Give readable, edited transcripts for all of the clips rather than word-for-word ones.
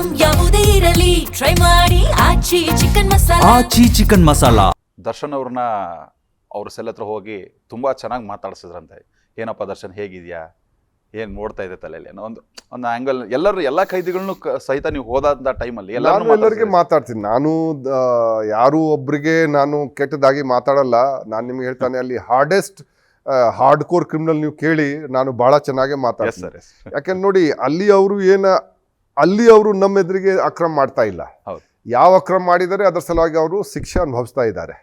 Item ಯಾವುದೇ ಇರಲಿ try ಮಾಡಿ ಆಚಿ ಚಿಕನ್ ಮಸಾಲಾ. ದರ್ಶನ್ ಅವ್ರನ್ನ ಅವ್ರ ಸೆಲ್ ಹತ್ರ ಹೋಗಿ ತುಂಬಾ ಚೆನ್ನಾಗಿ ಮಾತಾಡ್ಸಿದ್ರಂತೆ. ಏನಪ್ಪ ದರ್ಶನ್ ಹೇಗಿದ್ಯಾ, ಏನ್ ನೋಡ್ತಾ ಇದೆ ತಲೆಯಲ್ಲಿ ಅನ್ನೋ ಒಂದು ಆಂಗಲ್. ಎಲ್ಲ ಖೈದಿಗಳನ್ನು ಸಹಿತ ನೀವು ಹೋದಂತ ಟೈಮಲ್ಲಿ ಎಲ್ಲರಿಗೆ ಮಾತಾಡ್ತೀನಿ ನಾನು. ಯಾರು ಒಬ್ರಿಗೆ ನಾನು ಕೆಟ್ಟದಾಗಿ ಮಾತಾಡಲ್ಲ. ನಾನು ನಿಮ್ಗೆ ಹೇಳ್ತಾನೆ, ಅಲ್ಲಿ ಹಾರ್ಡ್ ಕೋರ್ ಕ್ರಿಮಿನಲ್ ನೀವು ಕೇಳಿ, ನಾನು ಬಹಳ ಚೆನ್ನಾಗೇ ಮಾತಾಡ್ತೀನಿ. ಯಾಕಂದ್ರೆ ನೋಡಿ, ಅಲ್ಲಿ ಅವರು ನಮ್ಮ ಎದುರಿಗೆ ಅಕ್ರಮ ಮಾಡ್ತಾ ಇಲ್ಲ. ಯಾವ ಅಕ್ರಮ ಮಾಡಿದರೆ ಅದರ ಸಲುವಾಗಿ ಅವರು ಶಿಕ್ಷೆ ಅನುಭವಿಸ್ತಾ ಇದ್ದಾರೆ.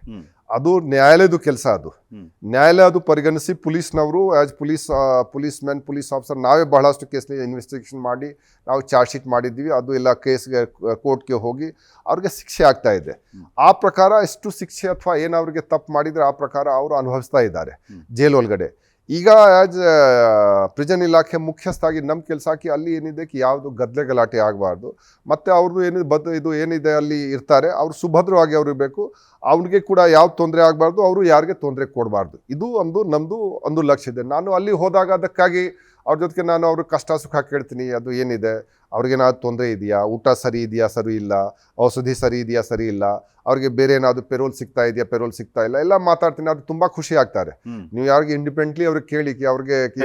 ಅದು ನ್ಯಾಯಾಲಯದ ಕೆಲಸ. ಅದು ನ್ಯಾಯಾಲಯ ಅದು ಪರಿಗಣಿಸಿ ಪೊಲೀಸ್ನವರು ಆಸ್ ಪೊಲೀಸ್ ಆಫೀಸರ್ ನಾವೇ ಬಹಳಷ್ಟು ಕೇಸ್ನ ಇನ್ವೆಸ್ಟಿಗೇಷನ್ ಮಾಡಿ ನಾವು ಚಾರ್ಜ್ ಶೀಟ್ ಮಾಡಿದ್ದೀವಿ. ಅದು ಎಲ್ಲ ಕೇಸ್ಗೆ ಕೋರ್ಟ್ಗೆ ಹೋಗಿ ಅವ್ರಿಗೆ ಶಿಕ್ಷೆ ಆಗ್ತಾ ಇದೆ. ಆ ಪ್ರಕಾರ ಎಷ್ಟು ಶಿಕ್ಷೆ ಅಥವಾ ಏನು ಅವ್ರಿಗೆ ತಪ್ಪು ಮಾಡಿದರೆ ಆ ಪ್ರಕಾರ ಅವರು ಅನುಭವಿಸ್ತಾ ಇದ್ದಾರೆ ಜೈಲ್ ಒಳಗಡೆ. ಈಗ ಆಸ್ ಪ್ರಿಸನ್ ಇಲಾಖೆ ಮುಖ್ಯಸ್ಥಾಗಿ ನಮ್ಮ ಕೆಲಸ ಹಾಕಿ ಅಲ್ಲಿ ಏನಿದೆ ಯಾವುದು ಗದ್ದಲೆ ಗಲಾಟೆ ಆಗಬಾರ್ದು. ಮತ್ತು ಅವ್ರದ್ದು ಇದು ಏನಿದೆ ಅಲ್ಲಿ ಇರ್ತಾರೆ, ಅವ್ರು ಸುಭದ್ರವಾಗಿ ಅವ್ರು ಇರಬೇಕು. ಅವ್ರಿಗೆ ಕೂಡ ಯಾವ ತೊಂದರೆ ಆಗಬಾರ್ದು, ಅವರು ಯಾರಿಗೆ ತೊಂದರೆ ಕೊಡಬಾರ್ದು. ಇದು ನಮ್ಮದು ಒಂದು ಲಕ್ಷ್ಯ ಇದೆ. ನಾನು ಅಲ್ಲಿ ಹೋದಾಗ ಅದಕ್ಕಾಗಿ ಅವ್ರ ಜೊತೆಗೆ ನಾನು ಅವ್ರಿಗೆ ಕಷ್ಟ ಸುಖ ಕೇಳ್ತೀನಿ. ಅದು ಏನಿದೆ, ಅವ್ರಿಗೇನಾದ್ರು ತೊಂದರೆ ಇದೆಯಾ, ಊಟ ಸರಿ ಇದೆಯಾ, ಸರಿ ಇಲ್ಲ, ಔಷಧಿ ಸರಿ ಇದೆಯಾ, ಸರಿ ಇಲ್ಲ, ಅವ್ರಿಗೆ ಬೇರೆ ಏನಾದ್ರು ಪೆರೋಲ್ ಸಿಗ್ತಾ ಇದೆಯಾ, ಪೆರೋಲ್ ಸಿಗ್ತಾ ಇಲ್ಲ, ಎಲ್ಲ ಮಾತಾಡ್ತೀನಿ. ಅದು ತುಂಬ ಖುಷಿ ಆಗ್ತಾರೆ. ನೀವು ಯಾರಿಗೆ ಇಂಡಿಪೆಂಡೆಂಟ್ಲಿ ಅವ್ರಿಗೆ ಕೇಳಿ,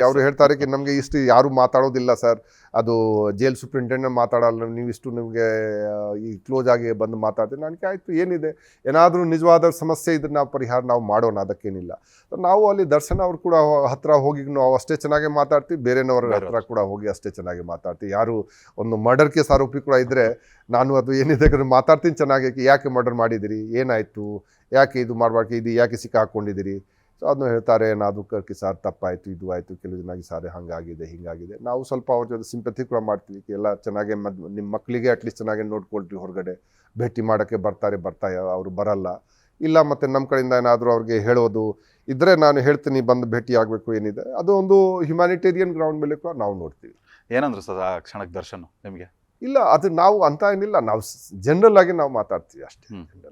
ಅವ್ರು ಹೇಳ್ತಾರೆ ನಮಗೆ ಇಷ್ಟು ಯಾರು ಮಾತಾಡೋದಿಲ್ಲ ಸರ್, ಅದು ಜೈಲ್ ಸೂಪ್ರಿಂಟೆಂಡೆಂಟ್ ಮಾತಾಡಲ್ಲ, ನೀವು ಇಷ್ಟು ನಿಮಗೆ ಈ ಕ್ಲೋಸ್ ಆಗಿ ಬಂದು ಮಾತಾಡ್ತೀನಿ. ನನಗೆ ಆಯಿತು, ಏನಿದೆ, ಏನಾದರೂ ನಿಜವಾದ ಸಮಸ್ಯೆ ಇದ್ರೆ ನಾವು ಪರಿಹಾರ ನಾವು ಮಾಡೋಣ, ಅದಕ್ಕೇನಿಲ್ಲ. ನಾವು ಅಲ್ಲಿ ದರ್ಶನ್ ಅವ್ರು ಕೂಡ ಹತ್ರ ಹೋಗಿ ನಾವು ಅಷ್ಟೇ ಚೆನ್ನಾಗಿ ಮಾತಾಡ್ತೀವಿ, ಬೇರೆನವ್ರ ಹತ್ರ ಕೂಡ ಹೋಗಿ ಅಷ್ಟೇ ಚೆನ್ನಾಗಿ ಮಾತಾಡ್ತೀವಿ. ಯಾರು ಒಂದು ಮರ್ಡರ್ ಕೇಸ್ ಆರೋಪಿ ಕೂಡ ಇದ್ದರೆ ನಾನು ಅದು ಏನಿದೆ ಮಾತಾಡ್ತೀನಿ ಚೆನ್ನಾಗಿ. ಯಾಕೆ ಮರ್ಡರ್ ಮಾಡಿದಿರಿ, ಏನಾಯಿತು, ಯಾಕೆ ಇದು ಮಾಡಬಾರ್ದು, ಇದು ಯಾಕೆ ಸಿಕ್ಕಾಕೊಂಡಿದ್ದೀರಿ, ಸೊ ಅದನ್ನು ಹೇಳ್ತಾರೆ. ಏನಾದರೂ ಸಾರ್ ತಪ್ಪಾಯಿತು, ಇದು ಆಯಿತು, ಕೆಲವು ಜನ ಸಾರಿ ಹಂಗಾಗಿದೆ ಹಿಂಗಾಗಿದೆ. ನಾವು ಸ್ವಲ್ಪ ಅವ್ರ ಜೊತೆ ಸಿಂಪತಿ ಕೂಡ ಮಾಡ್ತೀವಿ. ಎಲ್ಲ ಚೆನ್ನಾಗೆ ನಿಮ್ಮ ಮಕ್ಕಳಿಗೆ ಅಟ್ಲೀಸ್ಟ್ ಚೆನ್ನಾಗಿ ನೋಡ್ಕೊಳ್ತೀವಿ. ಹೊರಗಡೆ ಭೇಟಿ ಮಾಡೋಕ್ಕೆ ಬರ್ತಾರೆ ಅವರು ಬರಲ್ಲ ಇಲ್ಲ. ಮತ್ತು ನಮ್ಮ ಕಡೆಯಿಂದ ಏನಾದರೂ ಅವ್ರಿಗೆ ಹೇಳೋದು ಇದ್ದರೆ ನಾನು ಹೇಳ್ತೀನಿ, ಬಂದು ಭೇಟಿ ಆಗಬೇಕು. ಏನಿದೆ ಅದು ಒಂದು ಹ್ಯುಮ್ಯಾನಿಟೇರಿಯನ್ ಗ್ರೌಂಡ್ ಮೇಲೆ ಕೂಡ ನಾವು ನೋಡ್ತೀವಿ. ಏನಂದ್ರು ಸರ್ ಆ ಕ್ಷಣಕ್ಕೆ ದರ್ಶನ್ ನಿಮಗೆ? ಇಲ್ಲ, ಅದು ನಾವು ಅಂತ ಏನಿಲ್ಲ, ನಾವು ಜನರಲ್ ಆಗಿ ನಾವು ಮಾತಾಡ್ತೀವಿ ಅಷ್ಟೇ.